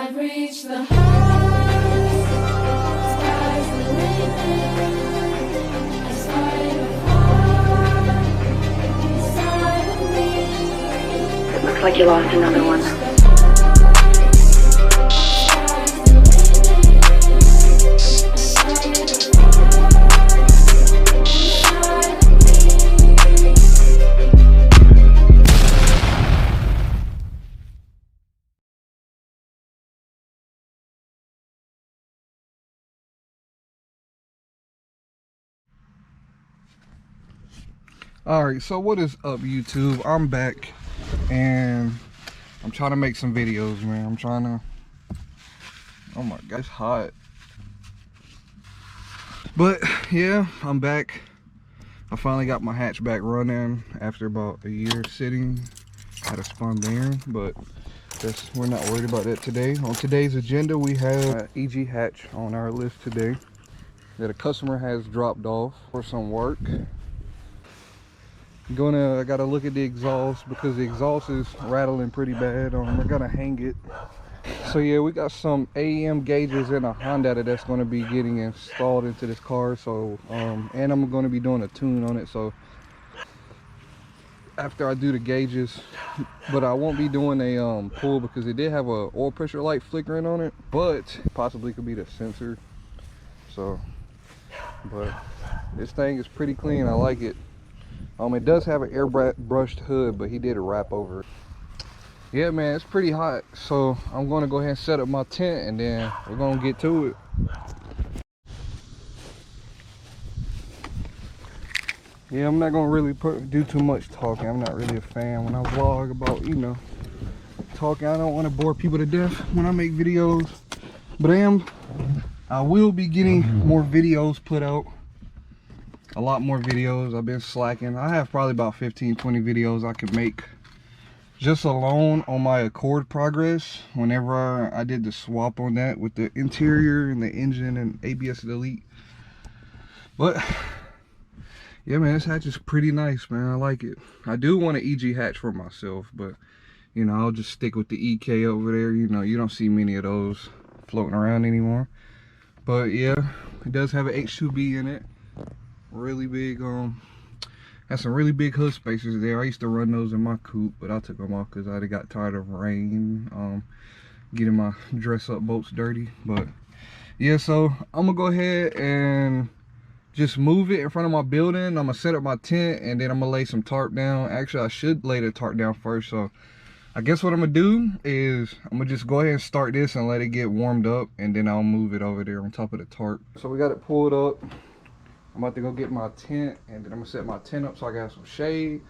I've reached the heights, sky's the limit. I started a fire inside of me. It looks like you lost another one. Alright, so what is up, YouTube? I'm back and I'm trying to make some videos, man. I'm trying to, oh my god, it's hot. But yeah, I'm back. I finally got my hatchback running after about a year sitting. Had a spun bearing, but we're not worried about that today. On today's agenda, we have EG hatch on our list today that a customer has dropped off for some work. I gotta look at the exhaust because the exhaust is rattling pretty bad. We're gonna hang it. So yeah, we got some AEM gauges in a Honda that's gonna be getting installed into this car. So and I'm gonna be doing a tune on it. So after I do the gauges, but I won't be doing a pull because it did have a oil pressure light flickering on it, but possibly could be the sensor. So, but this thing is pretty clean. I like it. It does have an airbrushed hood, but he did a wrap over it. Yeah, man, it's pretty hot. So I'm gonna go ahead and set up my tent and then we're gonna get to it. Yeah, I'm not gonna really do too much talking. I'm not really a fan when I vlog about, you know, talking. I don't want to bore people to death when I make videos. But I will be getting more videos put out. A lot more videos. I've been slacking. I have probably about 15-20 videos I could make just alone on my Accord Progress whenever I did the swap on that with the interior and the engine and ABS Delete. But yeah, man, this hatch is pretty nice, man. I like it. I do want an EG hatch for myself, but you know, I'll just stick with the EK over there. You know, you don't see many of those floating around anymore. But yeah, it does have an H2B in it. Really big, has some really big hood spacers there. I used to run those in my coupe, but I took them off because I got tired of rain, getting my dress up bolts dirty. But yeah, so I'm gonna go ahead and just move it in front of my building. I'm gonna set up my tent and then I'm gonna lay some tarp down. Actually, I should lay the tarp down first. So I guess what I'm gonna do is I'm gonna just go ahead and start this and let it get warmed up, and then I'll move it over there on top of the tarp. So we got it pulled up. I'm about to go get my tent, and then I'm gonna set my tent up so I can have some shade.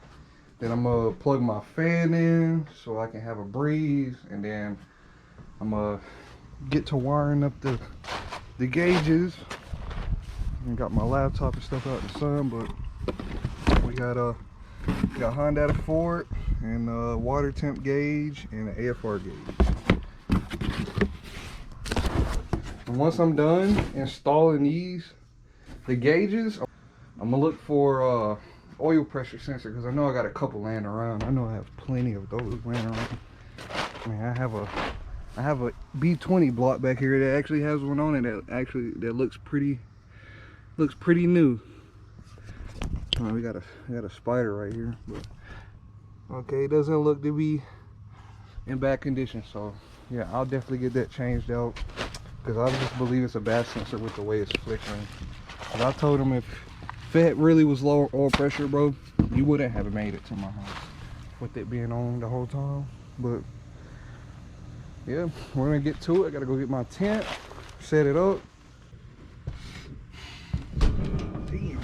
Then I'm gonna plug my fan in so I can have a breeze, and then I'm gonna get to wiring up the gauges. I got my laptop and stuff out in the sun, but we got Honda Ford and a water temp gauge and an AFR gauge. And once I'm done installing the gauges, I'm gonna look for oil pressure sensor because I know I got a couple laying around. I know I have plenty of those laying around. I mean, I have a B20 block back here that actually has one on it that looks pretty new. We got a spider right here, but okay, it doesn't look to be in bad condition. So yeah, I'll definitely get that changed out because I just believe it's a bad sensor with the way it's flickering. But I told him if it really was low oil pressure, bro, you wouldn't have made it to my house with it being on the whole time. But yeah, we're gonna get to it. I gotta go get my tent, set it up. Damn.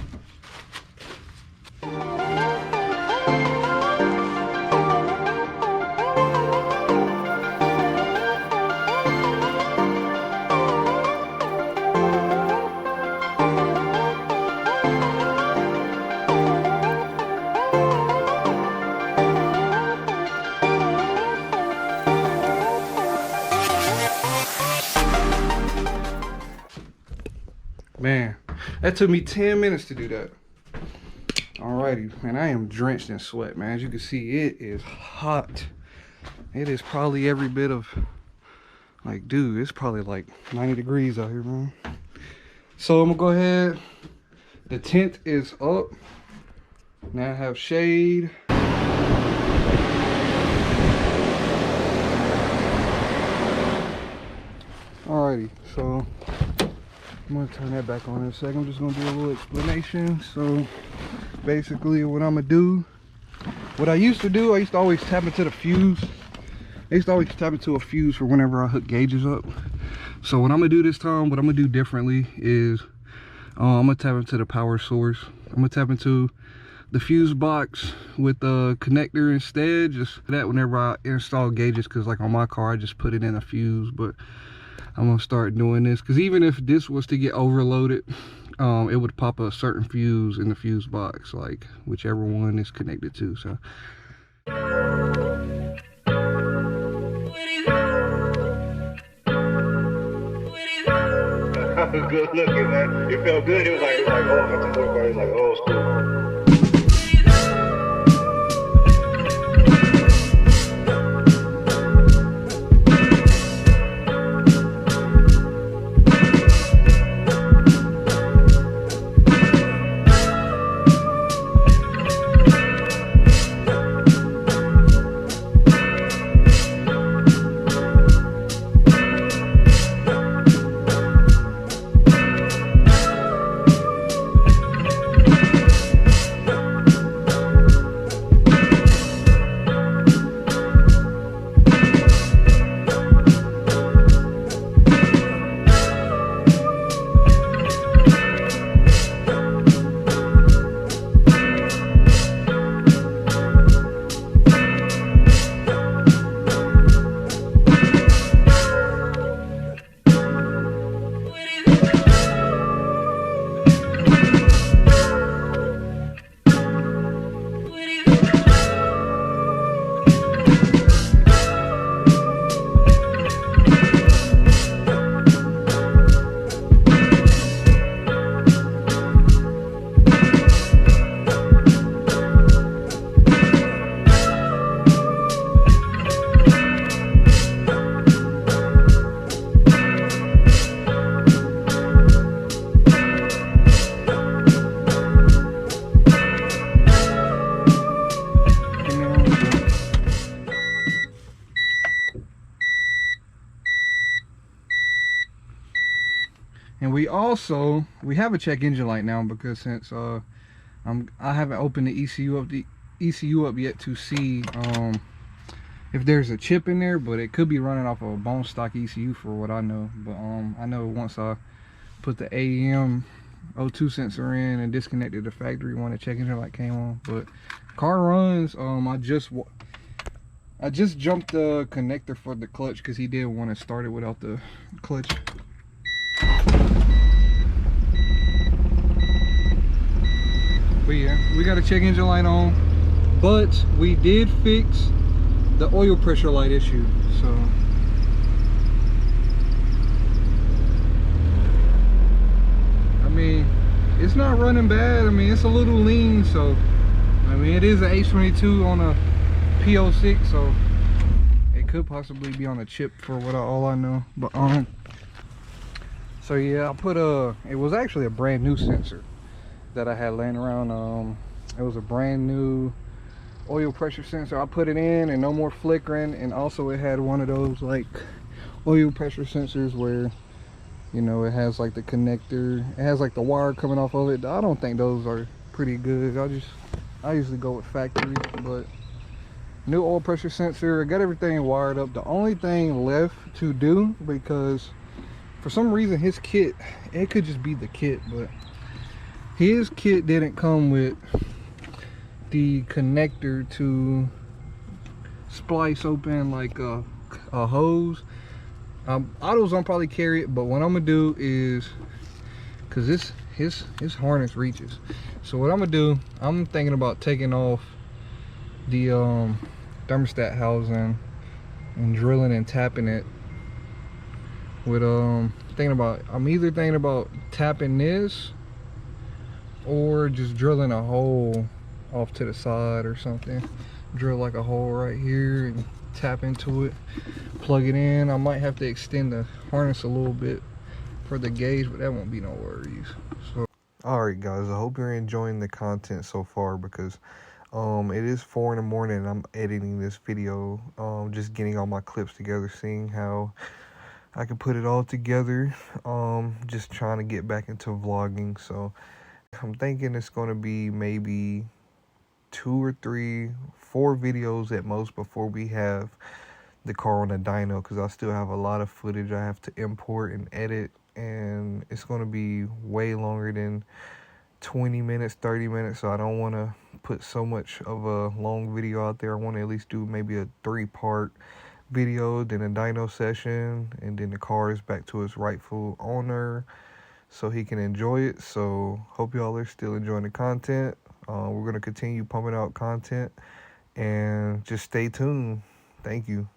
Man, that took me 10 minutes to do that. Alrighty, man, I am drenched in sweat, man. As you can see, it is hot. It is probably every bit of Like, dude, it's probably like 90 degrees out here, man. So I'm gonna go ahead. The tent is up. Now I have shade. Alrighty, so I'm gonna turn that back on in a second. I'm just gonna do a little explanation. So basically what I'm gonna do, what I used to do, I used to always tap into the fuse. I used to always tap into a fuse for whenever I hook gauges up. So what I'm gonna do this time, what I'm gonna do differently is I'm gonna tap into the power source. I'm gonna tap into the fuse box with the connector instead. Just that whenever I install gauges, because like on my car I just put it in a fuse. But I'm gonna start doing this because even if this was to get overloaded, it would pop a certain fuse in the fuse box, like whichever one is connected to. So good looking, man. It felt good. It was like, oh, got the look, it was like old school. and we have a check engine light now, because since I haven't opened the ECU up yet to see if there's a chip in there, but it could be running off of a bone stock ECU for what I know. But I know once I put the AEM O2 sensor in and disconnected the factory one, the check engine light came on. But car runs. I just jumped the connector for the clutch because he did want to start it without the clutch. But yeah, we got a check engine light on, but we did fix the oil pressure light issue. So I mean, it's not running bad. I mean, it's a little lean, so I mean, it is an H22 on a P06, so it could possibly be on a chip for all I know. But so yeah, I put it was actually a brand new sensor that I had laying around. It was a brand new oil pressure sensor. I put it in, and no more flickering. And also it had one of those like oil pressure sensors where, you know, it has like the connector, it has like the wire coming off of it. I don't think those are pretty good. I usually go with factory. But new oil pressure sensor, I got everything wired up. The only thing left to do, because for some reason his kit, it could just be the kit, but his kit didn't come with the connector to splice open like a hose. Autos don't probably carry it, but what I'm gonna do is, because his harness reaches, so what I'm gonna do, I'm thinking about taking off the thermostat housing and drilling and tapping it with I'm either thinking about tapping this or just drilling a hole off to the side or something. Drill like a hole right here and tap into it, plug it in. I might have to extend the harness a little bit for the gauge, but that won't be no worries. So, alright guys, I hope you're enjoying the content so far, because it is 4 in the morning and I'm editing this video, just getting all my clips together, seeing how I can put it all together, just trying to get back into vlogging. So I'm thinking it's going to be maybe 2 or 3, 4 videos at most before we have the car on a dyno, because I still have a lot of footage I have to import and edit, and it's going to be way longer than 20 minutes, 30 minutes, so I don't want to put so much of a long video out there. I want to at least do maybe a 3-part video, then a dyno session, and then the car is back to its rightful owner so he can enjoy it. So hope y'all are still enjoying the content. We're going to continue pumping out content, and just stay tuned. Thank you.